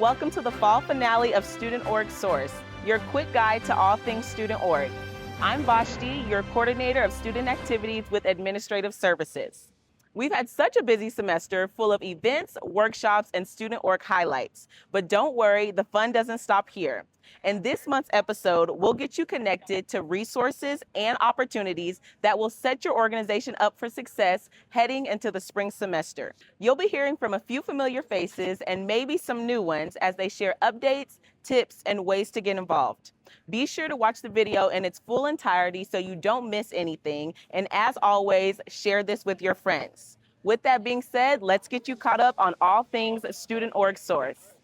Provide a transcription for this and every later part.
welcome to the fall finale of Student Org Source, your quick guide to all things Student Org. I'm Vashti, your coordinator of student activities with administrative services. We've had such a busy semester full of events, workshops, and Student Org highlights. But don't worry, the fun doesn't stop here. In this month's episode, we'll get you connected to resources and opportunities that will set your organization up for success heading into the spring semester. You'll be hearing from a few familiar faces and maybe some new ones as they share updates, tips, and ways to get involved. Be sure to watch the video in its full entirety so you don't miss anything. And as always, share this with your friends. With that being said, let's get you caught up on all things Student Org Source.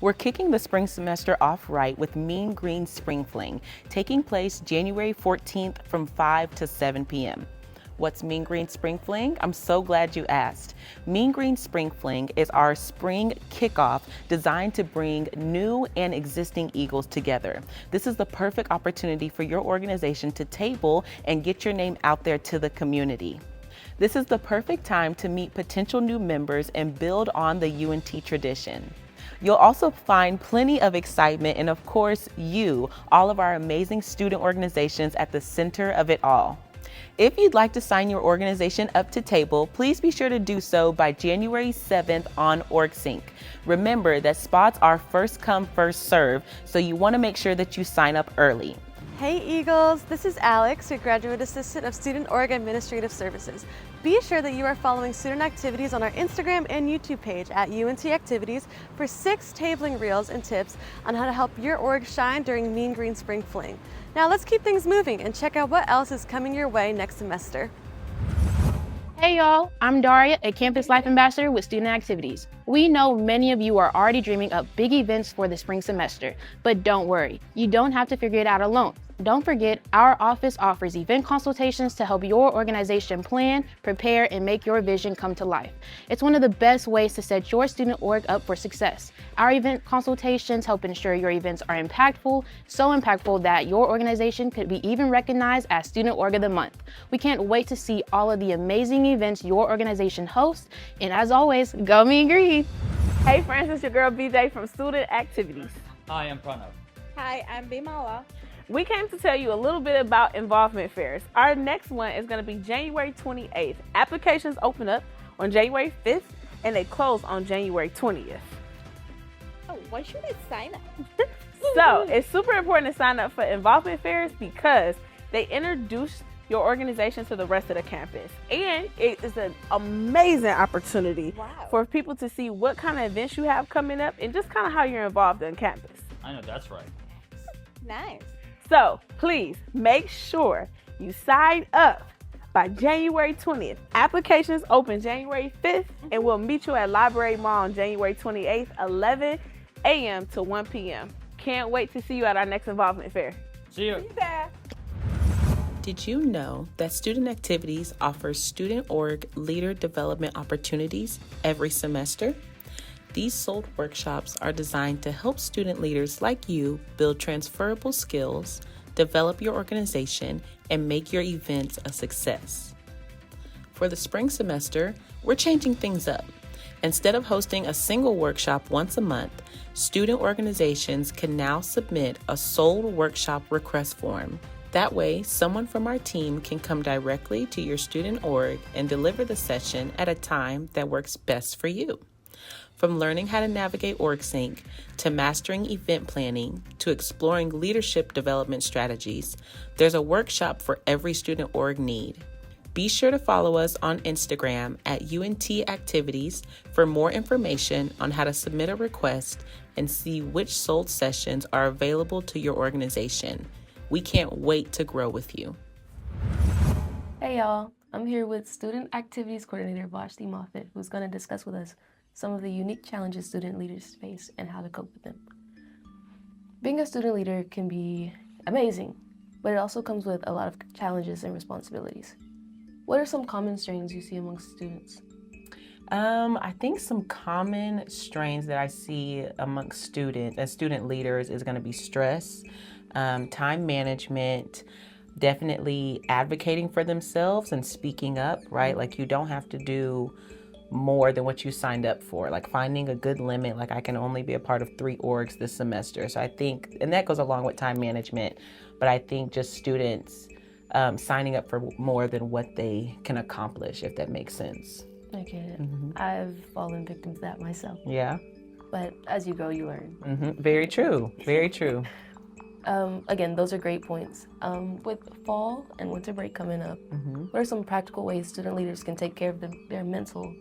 We're kicking the spring semester off right with Mean Green Spring Fling, taking place January 14th from 5 to 7 p.m. What's Mean Green Spring Fling? I'm so glad you asked. Mean Green Spring Fling is our spring kickoff designed to bring new and existing Eagles together. This is the perfect opportunity for your organization to table and get your name out there to the community. This is the perfect time to meet potential new members and build on the UNT tradition. You'll also find plenty of excitement and, of course, all of our amazing student organizations at the center of it all. If you'd like to sign your organization up to table, please be sure to do so by January 7th on OrgSync. Remember that spots are first come, first serve, so you want to make sure that you sign up early. Hey Eagles, this is Alex, your Graduate Assistant of Student Org Administrative Services. Be sure that you are following student activities on our Instagram and YouTube page at UNT Activities for 6 tabling reels and tips on how to help your org shine during Mean Green Spring Fling. Now let's keep things moving and check out what else is coming your way next semester. Hey y'all, I'm Daria, a Campus Life Ambassador with Student Activities. We know many of you are already dreaming up big events for the spring semester, but don't worry, you don't have to figure it out alone. Don't forget, our office offers event consultations to help your organization plan, prepare, and make your vision come to life. It's one of the best ways to set your student org up for success. Our event consultations help ensure your events are impactful, so impactful that your organization could be even recognized as Student Org of the Month. We can't wait to see all of the amazing events your organization hosts, and as always, go Mean Green! Hey friends, it's your girl BJ from Student Activities. Hi, I'm Pranav. Hi, I'm Bimala. We came to tell you a little bit about involvement fairs. Our next one is going to be January 28th. Applications open up on January 5th and they close on January 20th. Oh, why should I sign up? So it's super important to sign up for involvement fairs because they introduce your organization to the rest of the campus. And it is an amazing opportunity for people to see what kind of events you have coming up and just kind of how you're involved on campus. I know, that's right. Nice. So please make sure you sign up by January 20th. Applications open January 5th and we'll meet you at Library Mall on January 28th, 11 a.m. to 1 p.m. Can't wait to see you at our next involvement fair. See you. See you there. Did you know that Student Activities offers Student Org leader development opportunities every semester? These S.O.L.D workshops are designed to help student leaders like you build transferable skills, develop your organization, and make your events a success. For the spring semester, we're changing things up. Instead of hosting a single workshop once a month, student organizations can now submit a S.O.L.D workshop request form. That way, someone from our team can come directly to your student org and deliver the session at a time that works best for you. From learning how to navigate OrgSync, to mastering event planning, to exploring leadership development strategies, there's a workshop for every student org need. Be sure to follow us on Instagram at UNT Activities for more information on how to submit a request and see which S.O.L.D sessions are available to your organization. We can't wait to grow with you. Hey y'all, I'm here with Student Activities Coordinator Vashti Moffett, who's going to discuss with us some of the unique challenges student leaders face and how to cope with them. Being a student leader can be amazing, but it also comes with a lot of challenges and responsibilities. What are some common strains you see amongst students? I think some common strains that I see amongst students and student leaders is going to be stress, time management, definitely advocating for themselves and speaking up, right? Like you don't have to do more than what you signed up for, like finding a good limit, like I can only be a part of 3 orgs this semester. So I think, and that goes along with time management, but I think just students signing up for more than what they can accomplish, if that makes sense. I get it. I've fallen victim to that myself. Yeah. But as you go, you learn. Very true. Very true. Again, those are great points. With fall and winter break coming up, what are some practical ways student leaders can take care of their mental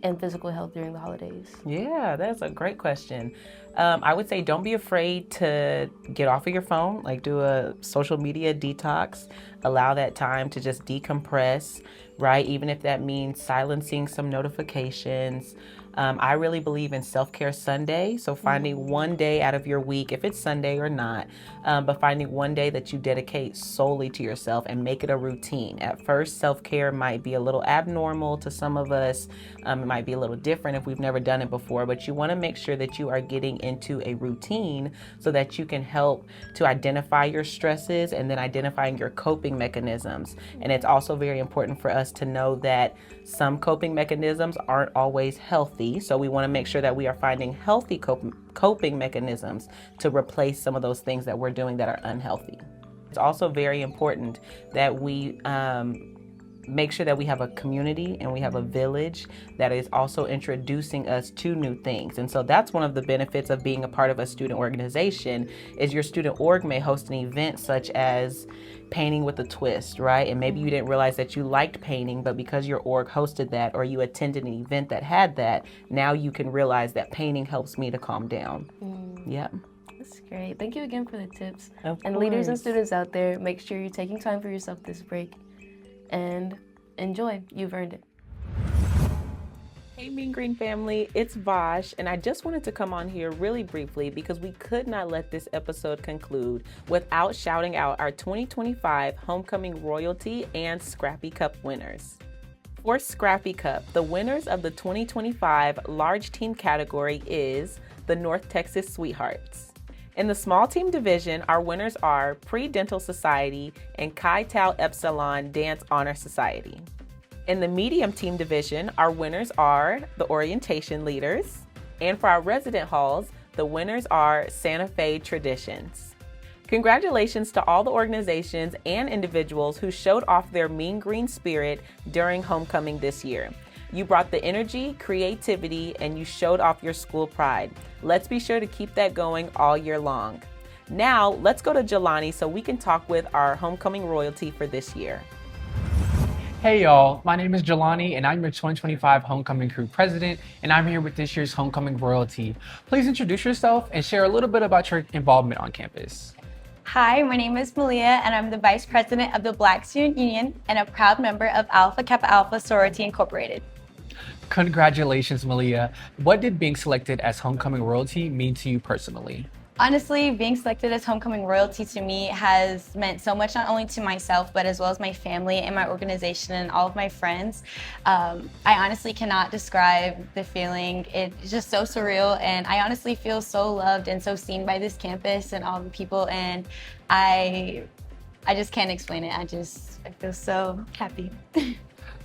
and physical health during the holidays? Yeah, that's a great question. I would say don't be afraid to get off of your phone, like do a social media detox, allow that time to just decompress, right? Even if that means silencing some notifications. I really believe in self-care Sunday. So finding one day out of your week, if it's Sunday or not, but finding one day that you dedicate solely to yourself and make it a routine. At first, self-care might be a little abnormal to some of us. It might be a little different if we've never done it before, but you want to make sure that you are getting into a routine so that you can help to identify your stresses and then identifying your coping mechanisms. And it's also very important for us to know that some coping mechanisms aren't always healthy. So we want to make sure that we are finding healthy coping mechanisms to replace some of those things that we're doing that are unhealthy. It's also very important that we make sure that we have a community and we have a village that is also introducing us to new things. And so that's one of the benefits of being a part of a student organization is your student org may host an event such as painting with a twist, right? And maybe you didn't realize that you liked painting, but because your org hosted that or you attended an event that had that, now you can realize that painting helps me to calm down. Yeah. That's great. Thank you again for the tips. Of and leaders and course. students out there, make sure you're taking time for yourself this break and enjoy. You've earned it. Hey Mean Green family, it's Vash, and I just wanted to come on here really briefly because we could not let this episode conclude without shouting out our 2025 Homecoming Royalty and Scrappy Cup winners. For Scrappy Cup, the winners of the 2025 large team category is the North Texas Sweethearts. In the small team division, our winners are Pre-Dental Society and Chi Tau Epsilon Dance Honor Society. In the medium team division, our winners are the Orientation Leaders. And for our resident halls, the winners are Santa Fe Traditions. Congratulations to all the organizations and individuals who showed off their mean green spirit during homecoming this year. You brought the energy, creativity, and you showed off your school pride. Let's be sure to keep that going all year long. Now, let's go to Jelani so we can talk with our homecoming royalty for this year. Hey y'all, my name is Jelani and I'm your 2025 Homecoming Crew President, and I'm here with this year's Homecoming Royalty. Please introduce yourself and share a little bit about your involvement on campus. Hi, my name is Malia and I'm the Vice President of the Black Student Union and a proud member of Alpha Kappa Alpha Sorority Incorporated. Congratulations, Malia. What did being selected as Homecoming Royalty mean to you personally? Honestly, being selected as Homecoming Royalty to me has meant so much, not only to myself, but as well as my family and my organization and all of my friends. I honestly cannot describe the feeling. It's just so surreal, and I honestly feel so loved and so seen by this campus and all the people, and I just can't explain it. I feel so happy.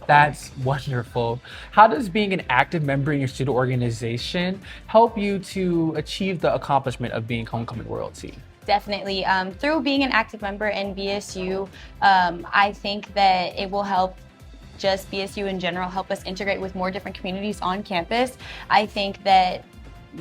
That's wonderful. How does being an active member in your student organization help you to achieve the accomplishment of being Homecoming Royalty? Definitely. Through being an active member in BSU, I think that it will help just BSU in general, help us integrate with more different communities on campus. I think that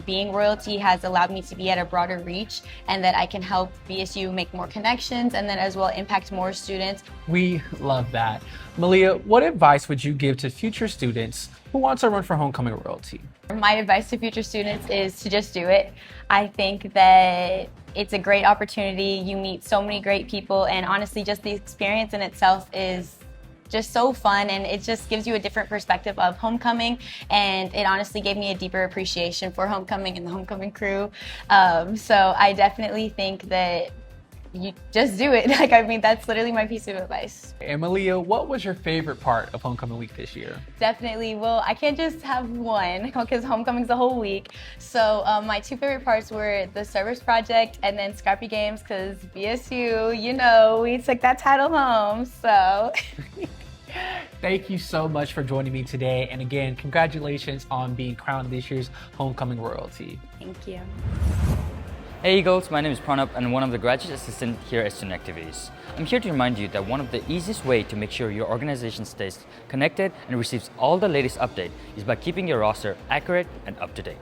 being royalty has allowed me to be at a broader reach, and that I can help BSU make more connections and then as well impact more students. We love that. Malia, what advice would you give to future students who want to run for Homecoming Royalty? My advice to future students is to just do it. I think that it's a great opportunity. You meet so many great people, and honestly, just the experience in itself is just so fun, and it just gives you a different perspective of homecoming, and it honestly gave me a deeper appreciation for homecoming and the homecoming crew. So I definitely think that you just do it. That's literally my piece of advice. And Malia, what was your favorite part of Homecoming Week this year? Definitely. Well, I can't just have one because homecoming's a whole week. So my two favorite parts were the service project and then Scrappy Games, because BSU, we took that title home. So Thank you so much for joining me today. And again, congratulations on being crowned this year's Homecoming Royalty. Thank you. Hey Eagles, my name is Pranab and I'm one of the graduate assistants here at Student Activities. I'm here to remind you that one of the easiest ways to make sure your organization stays connected and receives all the latest updates is by keeping your roster accurate and up to date.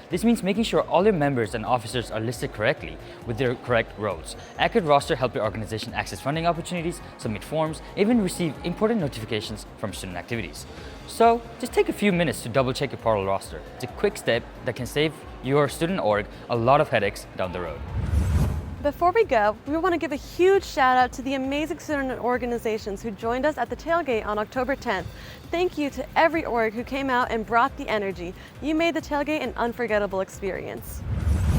This means making sure all your members and officers are listed correctly with their correct roles. Accurate roster helps your organization access funding opportunities, submit forms, even receive important notifications from student activities. So just take a few minutes to double check your portal roster. It's a quick step that can save your student org a lot of headaches down the road. Before we go, we want to give a huge shout out to the amazing student organizations who joined us at the tailgate on October 10th. Thank you to every org who came out and brought the energy. You made the tailgate an unforgettable experience.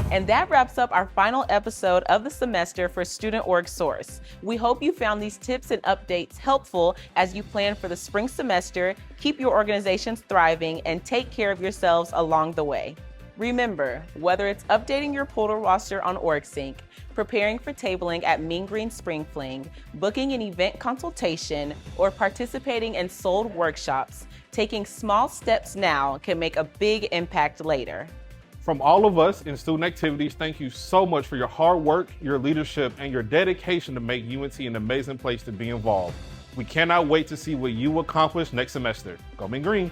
And that wraps up our final episode of the semester for Student Org Source. We hope you found these tips and updates helpful as you plan for the spring semester, keep your organizations thriving, and take care of yourselves along the way. Remember, whether it's updating your portal roster on OrgSync, preparing for tabling at Mean Green Spring Fling, booking an event consultation, or participating in S.O.L.D workshops, taking small steps now can make a big impact later. From all of us in Student Activities, thank you so much for your hard work, your leadership, and your dedication to make UNT an amazing place to be involved. We cannot wait to see what you accomplish next semester. Go Mean Green!